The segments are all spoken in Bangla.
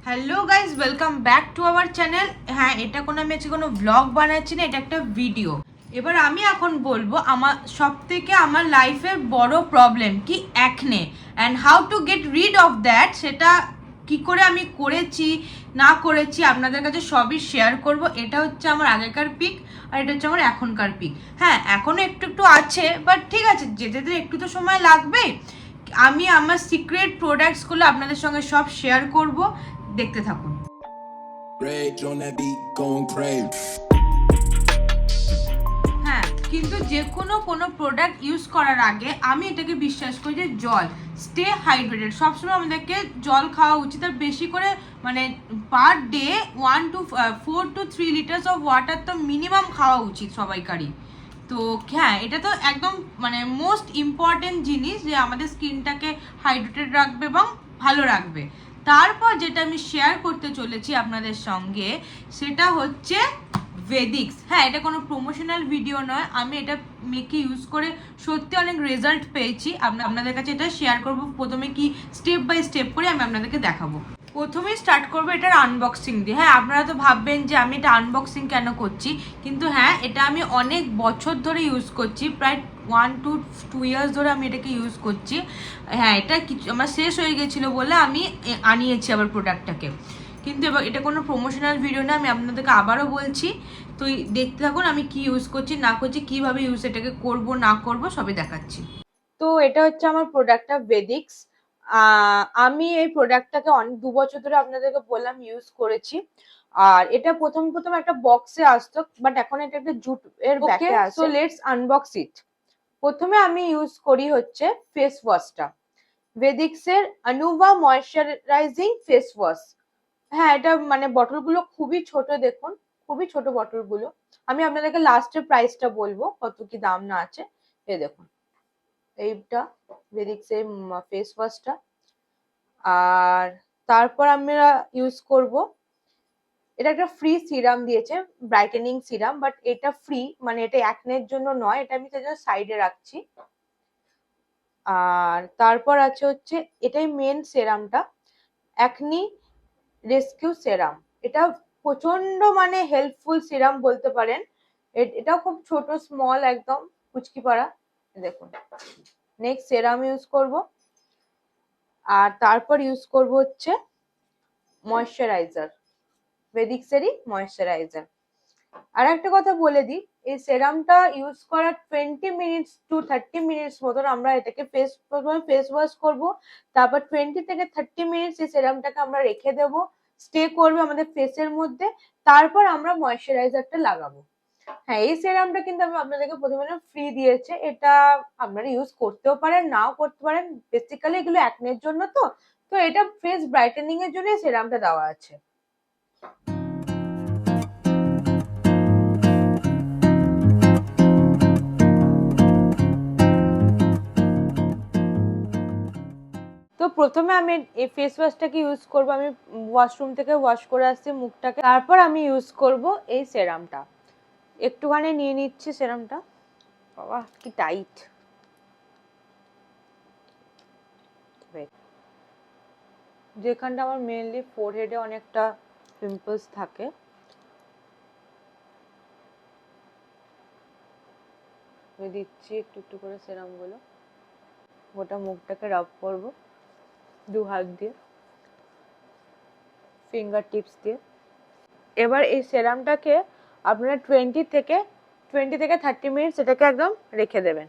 Hello guys, welcome back to our channel. হ্যাঁ, এটা কোনো আমি আজকে কোনো ব্লগ বানাচ্ছি না, এটা একটা ভিডিও। এবার আমি এখন বলবো আমার সব থেকে আমার লাইফের বড় প্রবলেম কি acne, and how to get rid of that. সেটা কি করে আমি করেছি না করেছি আপনাদের কাছে সবই শেয়ার করব। এটা হচ্ছে আমার আগেকার পিক, আর এটা হচ্ছে আমার এখনকার পিক। হ্যাঁ, এখনও একটু একটু আছে, বাট ঠিক আছে, যেতে যেতে একটু তো সময় লাগবে। আমি আমার সিক্রেট প্রোডাক্টসগুলো আপনাদের সঙ্গে সব শেয়ার করব, দেখতে থাকুন। হ্যাঁ, কিন্তু যে কোনো প্রোডাক্ট ইউজ করার আগে আমি এটাকে বিশ্বাস করি যে জল, স্টে হাইড্রেটেড। সবসময় আমাদেরকে জল খাওয়া উচিত, আর বেশি করে মানে per day 4 to 3 litres of water তো মিনিমাম খাওয়া উচিত সবাইকারই। তো হ্যাঁ, এটা তো একদম মানে মোস্ট ইম্পর্টেন্ট জিনিস যে আমাদের স্কিনটাকে হাইড্রেটেড রাখবে এবং ভালো রাখবে। তারপর যেটা আমি শেয়ার করতে চলেছি আপনাদের সঙ্গে সেটা হচ্ছে ভেদিক্স। হ্যাঁ, এটা কোনো প্রমোশনাল ভিডিও নয়, আমি এটা মেখে ইউজ করে সত্যি অনেক রেজাল্ট পেয়েছি। আপনাদের কাছে এটা শেয়ার করব। প্রথমে কি স্টেপ বাই স্টেপ করে আমি আপনাদেরকে দেখাবো। প্রথমেই স্টার্ট করবো এটার আনবক্সিং দিয়ে। হ্যাঁ, আপনারা তো ভাববেন যে আমি এটা আনবক্সিং কেন করছি, কিন্তু হ্যাঁ, এটা আমি অনেক বছর ধরে ইউজ করছি, প্রায় 1 to 2 ইয়ার্স ধরে আমি এটাকে ইউজ করছি। হ্যাঁ, এটা কিছু আমার শেষ হয়ে গেছিলো বলে আমি আনিয়েছি আবার প্রোডাক্টটাকে। কিন্তু এবার এটা কোনো প্রমোশনাল ভিডিও না, আমি আপনাদেরকে আবারও বলছি। তো দেখতে থাকুন আমি কি ইউজ করছি না করছি, কীভাবে ইউজ এটাকে করব না করব সবই দেখাচ্ছি। তো এটা হচ্ছে আমার প্রোডাক্টটা ভেদিক্স। আমি এই প্রোডাক্টটাকে অনেক 2 বছর ধরে আপনাদেরকে বললাম ইউজ করেছি। আর এটা প্রথম প্রথম একটা বক্সে আসতো, বাট এখন এটা একটা জুট এর ব্যাগে আসে। সো লেটস আনবক্স ইট। প্রথমে আমি ইউজ করি হচ্ছে ফেস ওয়াশটা, ভেদিক্স এর অনুভা ময়শ্চারাইজিং ফেস ওয়াশ। হ্যাঁ, এটা মানে বটলগুলো খুবই ছোট, দেখুন খুবই ছোট বটলগুলো। আমি আপনাদেরকে লাস্টের প্রাইসটা বলবো কত কি দাম না আছে। এই দেখুন, এইটা ভেদিক্স এর ফেস ওয়াশটা। আর তারপর আমরা ইউজ করব, এটা একটা ফ্রি সিরাম দিয়েছে, ব্রাইটেনিং সিরাম, বাট এটা ফ্রি মানে এটা একনের জন্য নয়, এটা আমি তার জন্য সাইডে রাখছি। আর তারপর আছে হচ্ছে এটাই মেন সেরামটা, অ্যাকনি রেস্কিউ সেরাম। এটা প্রচন্ড মানে হেল্পফুল সিরাম বলতে পারেন। এটাও খুব ছোট, স্মল, একদম কুচকি পাড়া। দেখুন, নেক্সট সেরাম ইউজ করব। আর তারপর ইউজ করব হচ্ছে ময়শ্চারাইজার, ভেদিক্সেরই ময়শ্চারাইজার। আর একটা কথা বলে দিই, এই সেরামটা ইউজ করার 20 to 30 মিনিটস মতন আমরা এটাকে প্রথমে ফেস ওয়াশ করবো, তারপর 20 থেকে 30 মিনিটস এই সেরামটাকে আমরা রেখে দেবো, স্টে করবে আমাদের ফেসের মধ্যে। তারপর আমরা ময়শ্চারাইজারটা লাগাবো। হ্যাঁ, এই সেরামটা কিন্তু আমি আপনাদেরকে প্রথমে ফ্রি দিয়েছে, এটা আপনারা ইউজ করতেও পারেন নাও করতে পারেন। বেসিক্যালি এগুলো একনের জন্য, তো তো এটা ফেস ব্রাইটেনিং এর জন্য সেরামটা দেওয়া আছে। তো প্রথমে আমি এই ফেস ওয়াশটাকে ইউজ করব। আমি ওয়াশরুম থেকে ওয়াশ করে আসছি মুখটাকে, তারপর আমি ইউজ করব এই সেরামটা। একটুখানি নিয়ে নিচ্ছি সেরামটা। বাবা কি টাইট! যেখানটা আমার মেইনলি ফোরহেডে অনেকটা পিম্পলস থাকে, আমি দিচ্ছি একটু একটু করে সেরামগুলো। গোটা মুখটাকে রাব করব 2 হাত দিয়ে, ফিঙ্গার টিপস দিয়ে। এবার এই সেরামটাকে আপনারা 20 থেকে 30 মিনিটস এটাকে একদম রেখে দেবেন।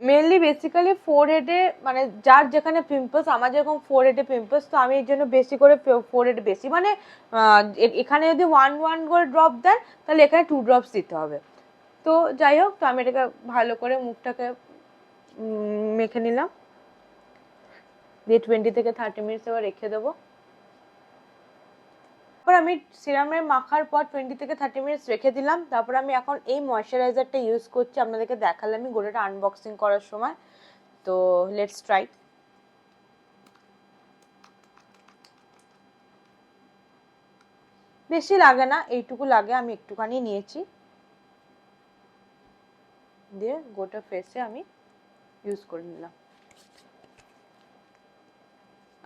মেনলি বেসিক্যালি ফোরহেডে মানে যার যেখানে পিম্পলস, আমার যেরকম ফোরহেডে পিম্পলস, তো আমি এর জন্য বেশি করে ফোরহেডে বেশি মানে এখানে যদি 1 করে ড্রপ দেন তাহলে এখানে 2 ড্রপস দিতে হবে। তো যাই হোক, তো আমি এটাকে ভালো করে মুখটাকে মেখে নিলাম, দিয়ে 20 থেকে 30 মিনিটস এবার রেখে দেবো। তারপর আমি সিরামের মাখার পর 20 থেকে 30 মিনিটস রেখে দিলাম। তারপর আমি এখন এই ময়শ্চারাইজারটা ইউজ করছি, আপনাদেরকে দেখালাম আমি গোটাটা আনবক্সিং করার সময়। তো লেটস ট্রাই। বেশি লাগে না, এইটুকু লাগে, আমি একটুখানি নিয়েছি, দিয়ে গোটা ফেসে আমি ইউজ করে নিলাম।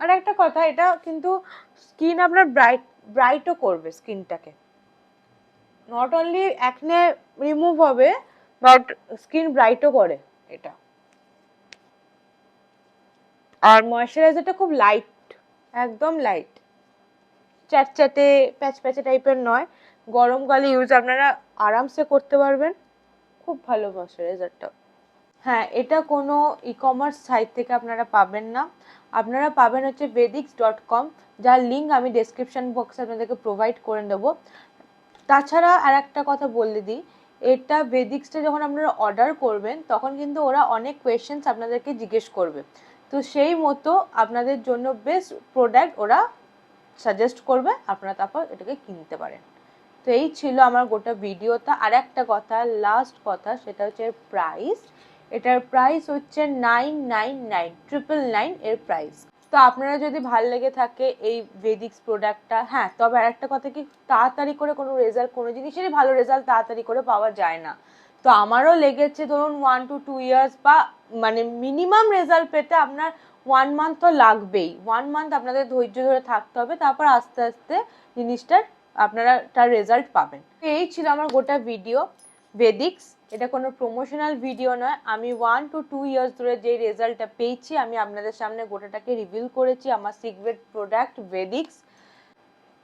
আর একটা কথা, এটা কিন্তু স্কিন আপনার ব্রাইটও করবে স্কিনটাকে, নট অনলি অ্যাকনে রিমুভ হবে বাট স্কিন ব্রাইটও করে এটা। আর ময়শ্চারাইজারটা খুব লাইট, একদম লাইট, চ্যাটচ্যাটে প্যাচপ্যাচে টাইপের নয়, গরমকালে ইউজ আপনারা আরামসে করতে পারবেন, খুব ভালো ময়শ্চারাইজারটা। হ্যাঁ, এটা কোনো ই কমার্স সাইট থেকে আপনারা পাবেন না, আপনারা পাবেন হচ্ছে vedix.com, যার লিঙ্ক আমি ডেসক্রিপশন বক্সে আপনাদেরকে প্রোভাইড করে দেবো। তাছাড়া আর একটা কথা বলে দিই, এটা ভেদিক্সটা যখন আপনারা অর্ডার করবেন তখন কিন্তু ওরা অনেক কোয়েশ্চেন্স আপনাদেরকে জিজ্ঞেস করবে, তো সেই মতো আপনাদের জন্য বেস্ট প্রোডাক্ট ওরা সাজেস্ট করবে, আপনারা তারপর এটাকে কিনতে পারেন। তো এই ছিল আমার গোটা ভিডিওটা। আর একটা কথা, লাস্ট কথা, সেটা হচ্ছে এর প্রাইস। এটার প্রাইস হচ্ছে 999 এর প্রাইস। তো আপনারা যদি ভালো লেগে থাকে এই ভেদিক্স প্রোডাক্টটা, হ্যাঁ তবে আর একটা কথা কি, তাড়াতাড়ি করে কোনো রেজাল্ট, কোনো জিনিসেরই ভালো রেজাল্ট তাড়াতাড়ি করে পাওয়া যায় না। তো আমারও লেগেছে ধরুন 1 to 2 ইয়ার্স, বা মানে মিনিমাম রেজাল্ট পেতে আপনার 1 মান্থ তো লাগবেই, 1 মান্থ আপনাদের ধৈর্য ধরে থাকতে হবে, তারপর আস্তে আস্তে জিনিসটার আপনারা তার রেজাল্ট পাবেন। এই ছিল আমার গোটা ভিডিও ভেদিক্স। এটা কোনো প্রমোশনাল ভিডিও নয়, আমি 1 to 2 ইয়ার্স ধরে যে রেজাল্টটা পেয়েছি আমি আপনাদের সামনে গোটাটাকে রিভিল করেছি, আমার সিক্রেট প্রোডাক্ট ভেদিক্স।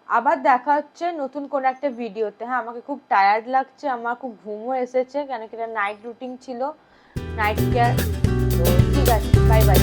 আবার দেখা হচ্ছে নতুন কোনো একটা ভিডিওতে। হ্যাঁ, আমাকে খুব টায়ার্ড লাগছে, আমার খুব ঘুমও এসেছে, কেন কি এটা নাইট রুটিন ছিল, নাইট কেয়ার। তো ঠিক আছে, বাই বাই।